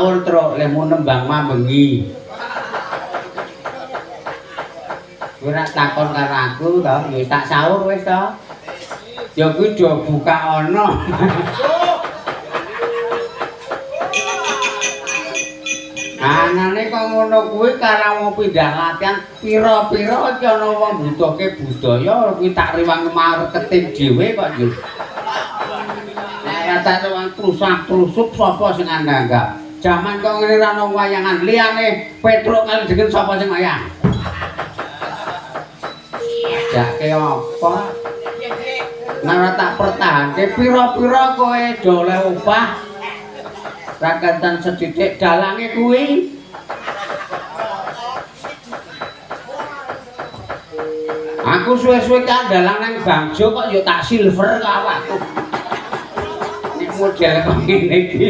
sahur truk lemu nembang mambengi. Kowe ora takon karo aku to, ya tak sahur wis to. Ya kuwi do buka ana. Anane kok ngono kuwi karo mau pindah latihan pira-pira iki ana wong butuhke budaya kuwi tak riwang marketing dhewe kok yo. Kata wong trusak-trusuk sapa sing anggap. Jaman kok ngene ra ono wayangan liyane Petruk kali dengan sapa sing wayang. Jake apa? Nara tak pertahanke pira-pira kowe do oleh upah. Rakantan sedidik dalange kuwi. Aku suwe-suwe kandalang nang Bangjo kok yo tak silver kok awakku. Nek model kok ngene iki.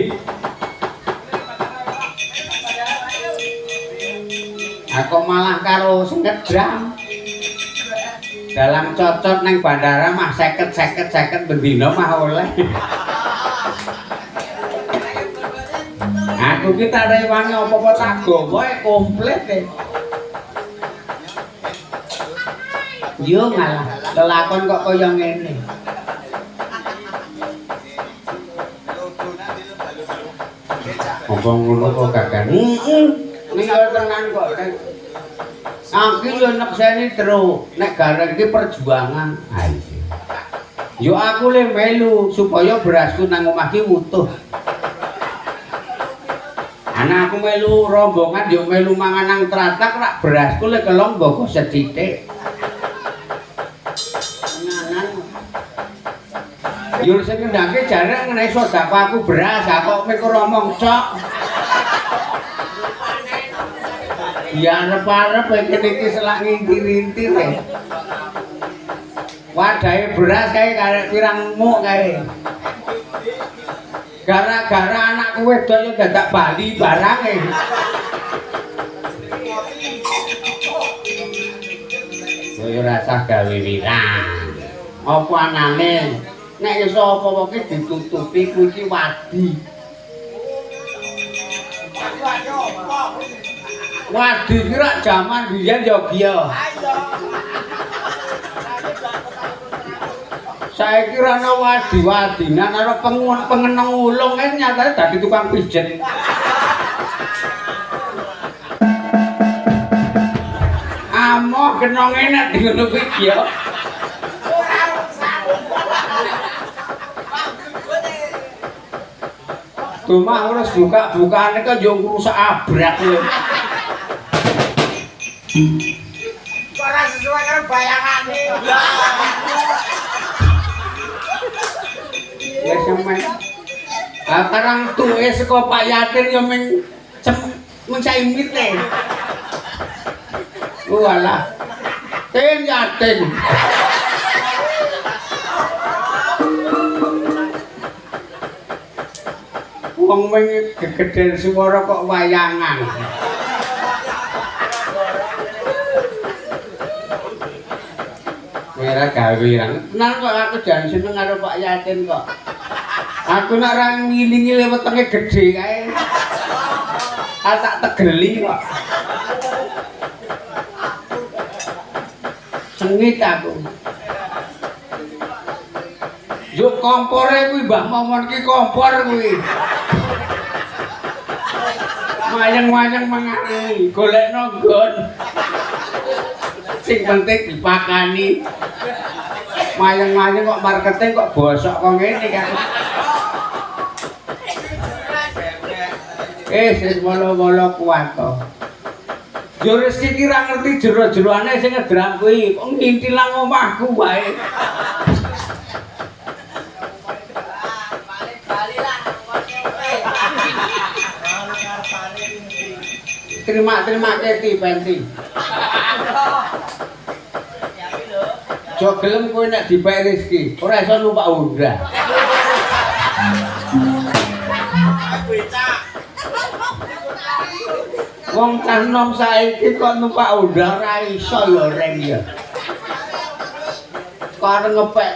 Aku malah karo sing ngedram. Dalang cocot nang bandara mah 50 bendina mah oleh. Aku ki tak rewangi apa-apa tak gawa komplit e. Yo malah kelakon kok kaya ngene. Apa ngono kok kakak? Ning tenan kok. Aku yo nekseni terus nek gareng iki perjuangan. Yo aku le melu supaya berasku nang omah ki utuh. Ana aku melu rombongan yo melu mangan nang tratak rak berasku le kelong mboko sethithik. Tenanan. Yo sing ndake jarek ngenai sedekah aku beras, kok kowe ngomong cok. Ya arep-arep iki selak ngintir-intir e. Wadahe beras kae karek pirang muk kae. Gara-gara anakku wedok yo dadak bali barange. Kowe rasa gawe wirang. Apa anane? Nek iso apa-apa ki ditutupi kuwi ki wadi. Wadi ki rak jaman biyen yo biyo. Saiki ora ana wadi-wadinan karo pengeneng ulung kan nyatane dadi tukang pijet. Amoh genonge nek ngono kuwi ya. Cuma harus buka-bukane kok yo ngrusak abrak lho. Ora sesuai karo bayangane. Ya sampe. Karang tuwe saka Pak Yatin yo ming saimit e. Walah. Ten Yatin. Wong ming gegeden swara kok wayangan. Merah gawe rang. Tenan kok aku jan seneng karo Pak Yatin kok. Aku nek ra ngilingi wetenge gedhe kae. Tak tegeli kok. Sengit aku. Yo kompore kuwi Mbah Momon ki kompor kuwi. Mayang-mayang mangane golekno nggon. Sing penting dipakani. Mayang-mayang kok marketing kok bosok kok ngene kan. Wis molo-molo kuat to. Yo rezeki ki ra ngerti jero-jeroane sing ngedram kuwi, kok ngintilang omahku wae. Terima keti penti. Jo gelem kowe nek dipek rezeki, ora iso numpak Honda. Wong cah nom saiki kok numpak Honda ora iso ya reng ya. Karo ngepek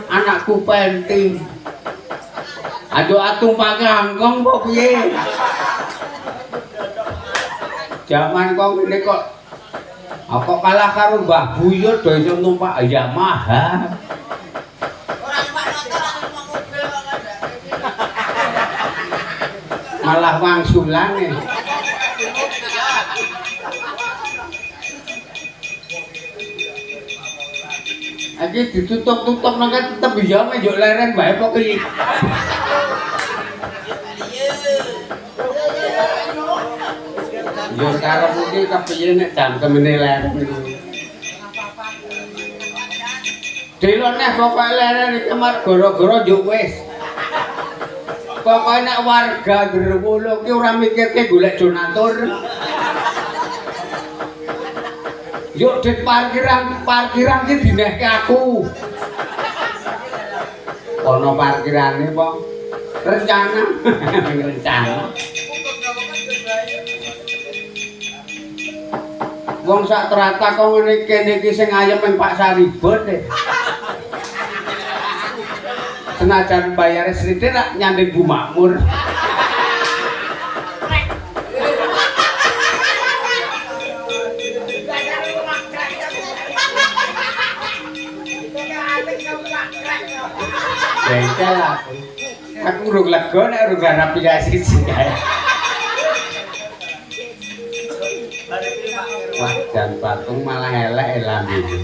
anakku penti. Aduh atumpake angkong kok piye? Jaman kok ngene kok apa kalah karo Mbah Buyut do iso numpak Yamaha. Ora numpak motor, ora numpak mobil kok ada. Malah wangsulan e. Iki ditutup-tutup nang tetep ya njuk leren bae pokoke. Yo karo iki kepiye nek jam kemene leren iki. Delone pokoke leren iki mar gara-gara njuk wis. Pokoke nek warga Gerwolo ki ora mikirke golek donatur. Yo dit parkiran ki dinehke aku. Ana parkirane apa? Rencana. Wong sak trata kok ngene kene iki sing ayem ning Pak Saribut. Senajan bayar sithik rak nyanding Bu Makmur. Bengkel aku urung lega nek urung garap piasi kae. Wah, jan patung malah elek lambene.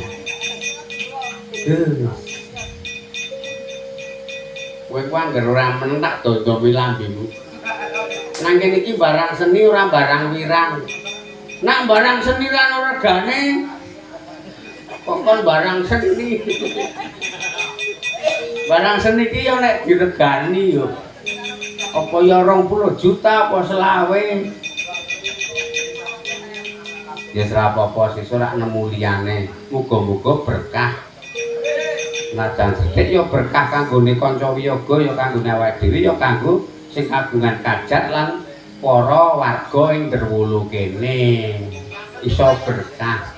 Kowe ku angger ora men tak dodomi lambemu. Nang kene iki barang seni ora barang wirang. Nak barang seni ra ono regane. Kok kon barang seni. Barang seni iki yo nek diregani yo. Apa ya 20 juta apa selawe. Ya ora apa-apa sesuk rak nemu liyane. Muga-muga berkah. Najan sithik ya berkah kanggone kanca wiyaga ya kanggone awake dhewe ya kanggo sing kagungan kajat lan para warga ing Derwolo kene. Iso berkah.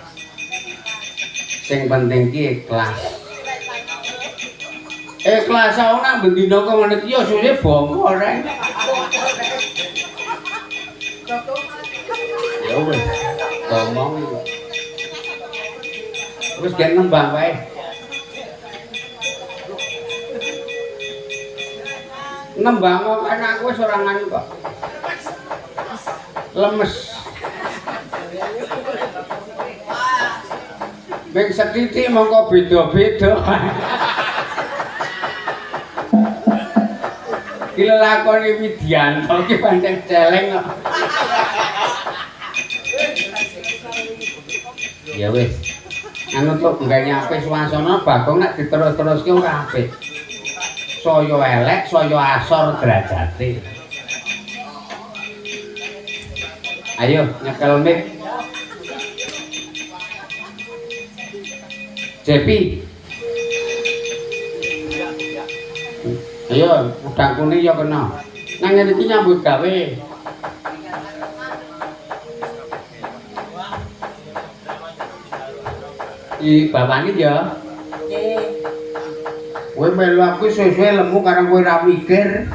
Sing penting ki ikhlas. Ikhlas ana bendina kok ngene iki ya suwe bongko rek. Ya wis. Ngomong wis gen nembang wae. Nembang kok kan aku wis ora nganu kok. Lemes. Beng setitik mongko beda-beda. Ki lakone Widianto ki pancen celeng kok. Ya wis. Anu tok enggak nyampe suasana Bagong nek diterus-teruske ora apik. Saya elek, saya asor derajate. Ayo nyekel mic. Jepi. Ayo, udang kuning ya kena. Nang ngene iki nyambut gawe. I bapakne ya. Nggih. Kowe melu aku suwe-suwe lemu karang kowe ra mikir.